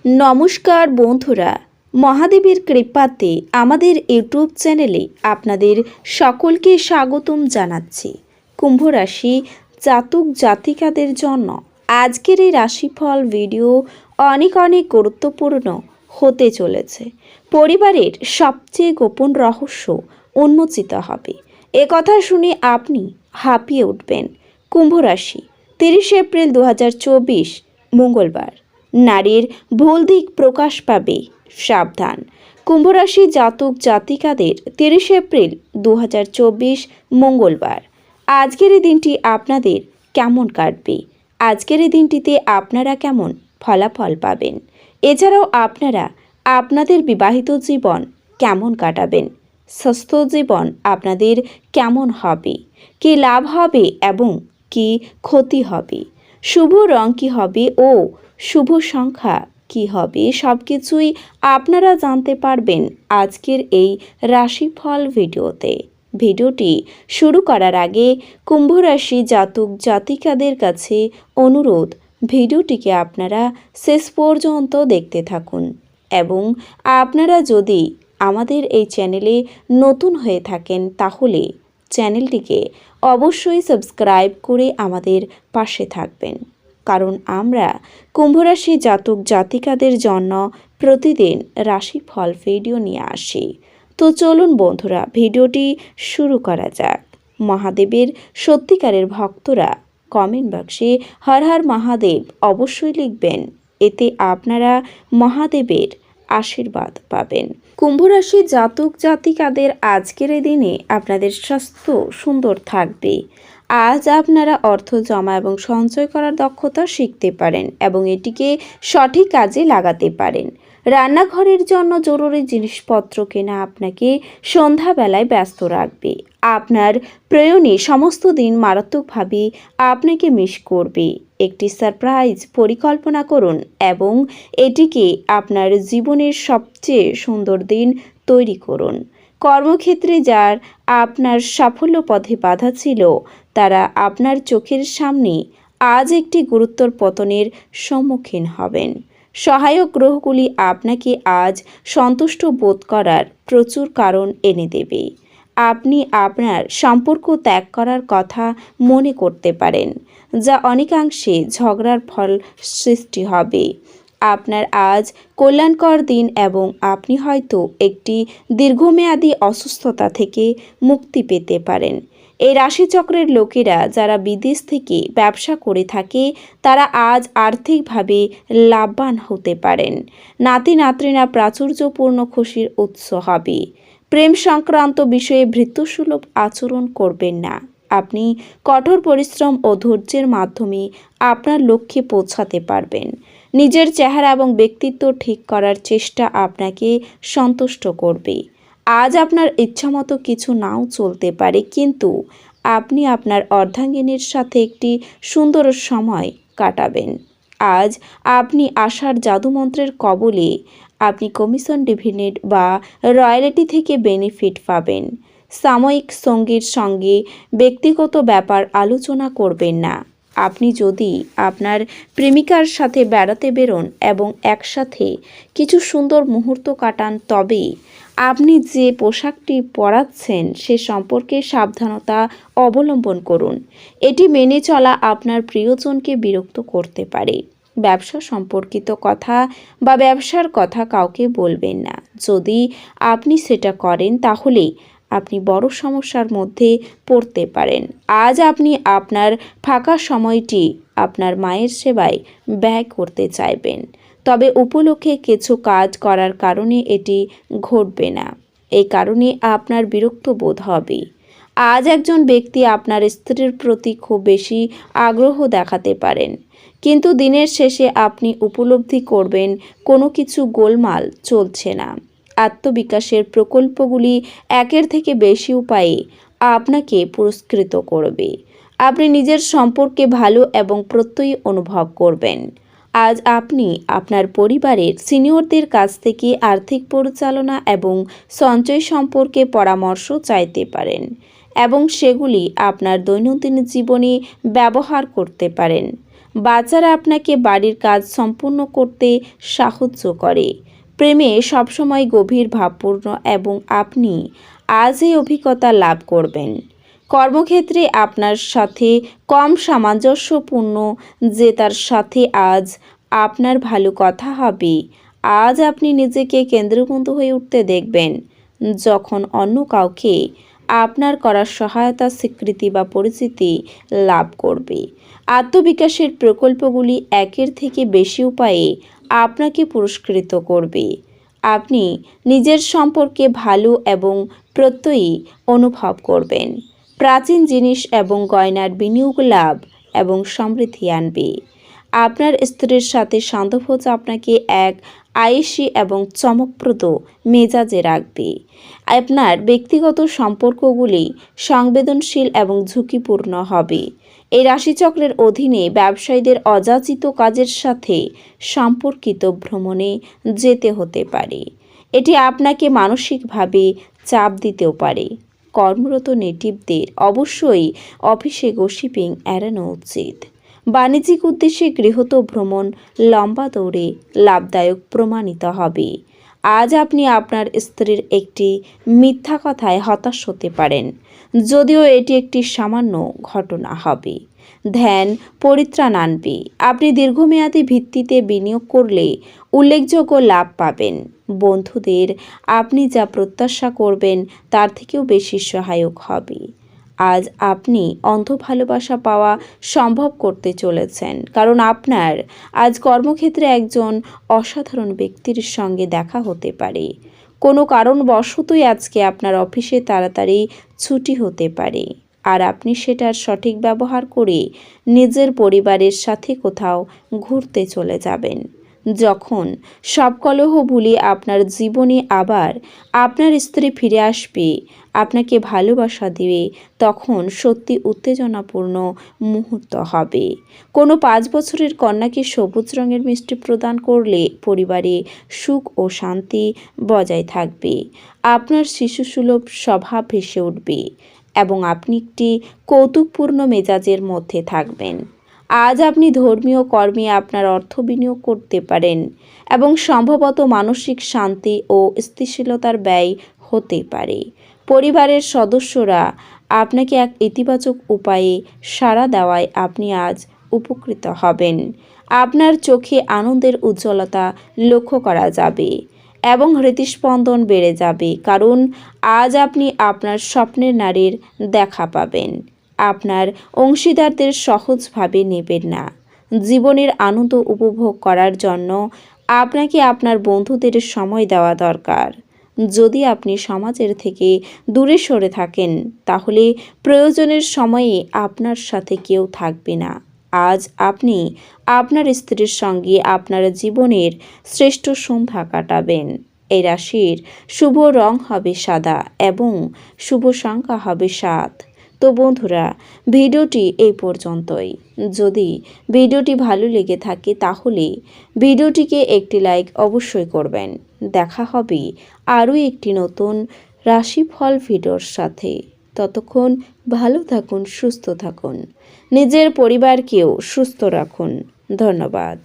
নমস্কার বন্ধুরা, মহাদেবের কৃপাতে আমাদের ইউটিউব চ্যানেলে আপনাদের সকলকে স্বাগতম জানাচ্ছি। কুম্ভ রাশি জাতক জাতিকাদের জন্য আজকের এই রাশিফল ভিডিও অনেক গুরুত্বপূর্ণ হতে চলেছে। পরিবারের সবচেয়ে গোপন রহস্য উন্মোচিত হবে। এ কথা শুনে আপনি হাঁপিয়ে উঠবেন। কুম্ভ রাশি 30 এপ্রিল 2024 মঙ্গলবার। নারীর ভুল দিক প্রকাশ পাবে, সাবধান। কুম্ভ রাশি জাতক জাতিকাদের 30 এপ্রিল 2024 মঙ্গলবার। আজকের এই দিনটি আপনাদের কেমন কাটবে? আজকের এই দিনটিতে আপনারা কেমন ফলাফল পাবেন? এছাড়াও আপনারা আপনাদের বিবাহিত জীবন কেমন কাটাবেন? স্বাস্থ্য জীবন আপনাদের কেমন হবে? কি লাভ হবে এবং কি ক্ষতি হবে? শুভ রং কী হবে ও শুভ সংখ্যা কি হবে, সব কিছুই আপনারা জানতে পারবেন আজকের এই রাশিফল ভিডিওতে। ভিডিওটি শুরু করার আগে কুম্ভ রাশি জাতক জাতিকাদের কাছে অনুরোধ, ভিডিওটিকে আপনারা শেষ পর্যন্ত দেখতে থাকুন এবং আপনারা যদি আমাদের এই চ্যানেলে নতুন হয়ে থাকেন তাহলে চ্যানেলটিকে অবশ্যই সাবস্ক্রাইব করে আমাদের পাশে থাকবেন, কারণ আমরা কুম্ভ রাশি জাতক জাতিকাদের জন্য প্রতিদিন রাশিফল ভিডিও নিয়ে আসি। তো চলুন বন্ধুরা, ভিডিওটি শুরু করা যাক। মহাদেবের সত্যিকারের ভক্তরা কমেন্ট বক্সে হর হর মহাদেব অবশ্যই লিখবেন, এতে আপনারা মহাদেবের আশীর্বাদ পাবেন। কুম্ভ রাশি জাতক জাতিকাদের আজকের এই দিনে আপনাদের স্বাস্থ্য সুন্দর থাকবে। আজ আপনারা অর্থ জমা এবং সঞ্চয় করার দক্ষতা শিখতে পারেন এবং এটিকে সঠিক কাজে লাগাতে পারেন। রান্নাঘরের জন্য জরুরি জিনিসপত্র কেনা আপনাকে সন্ধ্যাবেলায় ব্যস্ত রাখবে। আপনার প্রয়োজনে সমস্ত দিন মারাত্মকভাবে আপনাকে মিস করবে। একটি সারপ্রাইজ পরিকল্পনা করুন এবং এটিকে আপনার জীবনের সবচেয়ে সুন্দর দিন তৈরি করুন। কর্মক্ষেত্রে যার আপনার সাফল্য পথে বাধা ছিল, তারা আপনার চোখের সামনে আজ একটি গুরুতর পতনের সম্মুখীন হবেন। সহায়ক গ্রহগুলি আপনাকে আজ সন্তুষ্ট বোধ করার প্রচুর কারণ এনে দেবে। আপনি আপনার সম্পর্ক ত্যাগ করার কথা মনে করতে পারেন, যা অনেকাংশে ঝগড়ার ফল সৃষ্টি হবে। আপনার আজ কল্যাণকর দিন এবং আপনি হয়তো একটি দীর্ঘমেয়াদী অসুস্থতা থেকে মুক্তি পেতে পারেন। এই রাশিচক্রের লোকেরা যারা বিদেশ থেকে ব্যবসা করে থাকে, তারা আজ আর্থিকভাবে লাভবান হতে পারেন। নাতি নাতনিরা প্রাচুর্যপূর্ণ খুশির উৎস হবে। প্রেম সংক্রান্ত বিষয়ে ভৃত্যসুলভ আচরণ করবেন না। আপনি কঠোর পরিশ্রম ও ধৈর্যের মাধ্যমে আপনার লক্ষ্যে পৌঁছাতে পারবেন। নিজের চেহারা এবং ব্যক্তিত্ব ঠিক করার চেষ্টা আপনাকে সন্তুষ্ট করবে। আজ আপনার ইচ্ছামতো কিছু নাও চলতে পারে, কিন্তু আপনি আপনার অর্ধাঙ্গিনীর সাথে একটি সুন্দর সময় কাটাবেন। আজ আপনি আশার জাদুমন্ত্রের কবলে আপনি কমিশন ডিভিডেন্ড বা রয়্যালটি থেকে বেনিফিট পাবেন। সাময়িক সঙ্গীর সঙ্গে ব্যক্তিগত ব্যাপার আলোচনা করবেন না। আপনি যদি আপনার প্রেমিকার সাথে বেড়াতে বেরোন এবং একসাথে কিছু সুন্দর মুহূর্ত কাটান, তবে আপনি যে পোশাকটি পরাচ্ছেন সে সম্পর্কে সাবধানতা অবলম্বন করুন। এটি মেনে চলা আপনার প্রিয়জনকে বিরক্ত করতে পারে। ব্যবসা সম্পর্কিত কথা বা ব্যবসার কথা কাউকে বলবেন না। যদি আপনি সেটা করেন তাহলে আপনি বড় সমস্যার মধ্যে পড়তে পারেন। আজ আপনি আপনার ফাঁকা সময়টি আপনার মায়ের সেবায় ব্যয় করতে চাইবেন, তবে উপলক্ষে কিছু কাজ করার কারণে এটি ঘটবে না। এই কারণে আপনার বিরক্ত বোধ হবে। আজ একজন ব্যক্তি আপনার স্ত্রীর প্রতি খুব বেশি আগ্রহ দেখাতে পারেন, কিন্তু দিনের শেষে আপনি উপলব্ধি করবেন কোনো কিছু গোলমাল চলছে না। আত্মবিকাশের প্রকল্পগুলি একের থেকে বেশি উপায়ে আপনাকে পুরস্কৃত করবে। আপনি নিজের সম্পর্কে ভালো এবং প্রত্যয়ী অনুভব করবেন। আজ আপনি আপনার পরিবারের সিনিয়রদের কাছ থেকে আর্থিক পরিচালনা এবং সঞ্চয় সম্পর্কে পরামর্শ চাইতে পারেন এবং সেগুলি আপনার দৈনন্দিন জীবনে ব্যবহার করতে পারেন। বাচ্চারা আপনাকে বাড়ির কাজ সম্পূর্ণ করতে সাহায্য করে। প্রেমে সবসময় গভীর ভাবপূর্ণ এবং আপনি আজ এই অভিজ্ঞতা লাভ করবেন। কর্মক্ষেত্রে আপনার সাথে কম সামঞ্জস্যপূর্ণ যে তার সাথে আজ আপনার ভালো কথা হবে। আজ আপনি নিজেকে কেন্দ্রবিন্দু হয়ে উঠতে দেখবেন যখন অন্য কাউকে আপনার করার সহায়তা, স্বীকৃতি বা পরিচিতি লাভ করবে। আত্মবিকাশের প্রকল্পগুলি একের থেকে বেশি উপায়ে আপনাকে পুরস্কৃত করবে। আপনি নিজের সম্পর্কে ভালো এবং প্রত্যয়ী অনুভব করবেন। প্রাচীন জিনিস এবং গয়নার বিনিয়োগ লাভ এবং সমৃদ্ধি আনবে। আপনার স্ত্রীর সাথে সন্ধভোজ আপনাকে এক আয়েসি এবং চমকপ্রদ মেজাজে রাখবে। আপনার ব্যক্তিগত সম্পর্কগুলি সংবেদনশীল এবং ঝুঁকিপূর্ণ হবে। এই রাশিচক্রের অধীনে ব্যবসায়ীদের অযাচিত কাজের সাথে সম্পর্কিত ভ্রমণে যেতে হতে পারে। এটি আপনাকে মানসিকভাবে চাপ দিতেও পারে। কর্মরত নেটিভদের অবশ্যই অফিসে গসিপিং এড়ানো উচিত। বাণিজ্যিক উদ্দেশ্যে গৃহীত ভ্রমণ লম্বা দৌড়ে লাভদায়ক প্রমাণিত হবে। আজ আপনি আপনার স্ত্রীর একটি মিথ্যা কথায় হতাশ হতে পারেন, যদিও এটি একটি সামান্য ঘটনা হবে। ধ্যান পরিত্রাণ আনবে। আপনি দীর্ঘমেয়াদী ভিত্তিতে বিনিয়োগ করলে উল্লেখযোগ্য লাভ পাবেন। বন্ধুদের আপনি যা প্রত্যাশা করবেন তার থেকেও বেশি সহায়ক হবে। আজ আপনি অন্ধ ভালোবাসা পাওয়া সম্ভব করতে চলেছেন, কারণ আপনার আজ কর্মক্ষেত্রে একজন অসাধারণ ব্যক্তির সঙ্গে দেখা হতে পারে। কোনো কারণবশতই আজকে আপনার অফিসে তাড়াতাড়ি ছুটি হতে পারে, আর আপনি সেটার সঠিক ব্যবহার করে নিজের পরিবারের সাথে কোথাও ঘুরতে চলে যাবেন। যখন সব কলহ ভুলিয়ে আপনার জীবনে আবার আপনার স্ত্রী ফিরে আসবে, আপনাকে ভালোবাসা দিবে, তখন সত্যি উত্তেজনাপূর্ণ মুহূর্ত হবে। কোনো 5 বছরের কন্যাকে সবুজ রঙের মিষ্টি প্রদান করলে পরিবারে সুখ ও শান্তি বজায় থাকবে। আপনার শিশুসুলভ স্বভাব ভেসে উঠবে এবং আপনি একটি কৌতুকপূর্ণ মেজাজের মধ্যে থাকবেন। আজ আপনি ধর্মীয় কর্মে আপনার অর্থ বিনিয়োগ করতে পারেন এবং সম্ভবত মানসিক শান্তি ও স্থিতিশীলতার ব্যয় হতে পারে। পরিবারের সদস্যরা আপনাকে এক ইতিবাচক উপায়ে সাড়া দেওয়ায় আপনি আজ উপকৃত হবেন। আপনার চোখে আনন্দের উজ্জ্বলতা লক্ষ্য করা যাবে এবং হৃদস্পন্দন বেড়ে যাবে, কারণ আজ আপনি আপনার স্বপ্নের নারীর দেখা পাবেন। আপনার অংশীদারদের সহজভাবে নেবেন না। জীবনের আনন্দ উপভোগ করার জন্য আপনাকে আপনার বন্ধুদের সময় দেওয়া দরকার। যদি আপনি সমাজের থেকে দূরে সরে থাকেন, তাহলে প্রয়োজনের সময়ে আপনার সাথে কেউ থাকবে না। আজ আপনি আপনার স্ত্রীর সঙ্গে আপনার জীবনের শ্রেষ্ঠ সন্ধ্যা কাটাবেন। এই রাশির শুভ রং হবে সাদা এবং শুভ সংখ্যা হবে 7। তো বন্ধুরা, ভিডিওটি এই পর্যন্তই। যদি ভিডিওটি ভালো লেগে থাকে তাহলে ভিডিওটিকে একটি লাইক অবশ্যই করবেন। দেখা হবে আরও একটি নতুন রাশিফল ভিডিওর সাথে। ততক্ষণ ভালো থাকুন, সুস্থ থাকুন, নিজের পরিবারকেও সুস্থ রাখুন। ধন্যবাদ।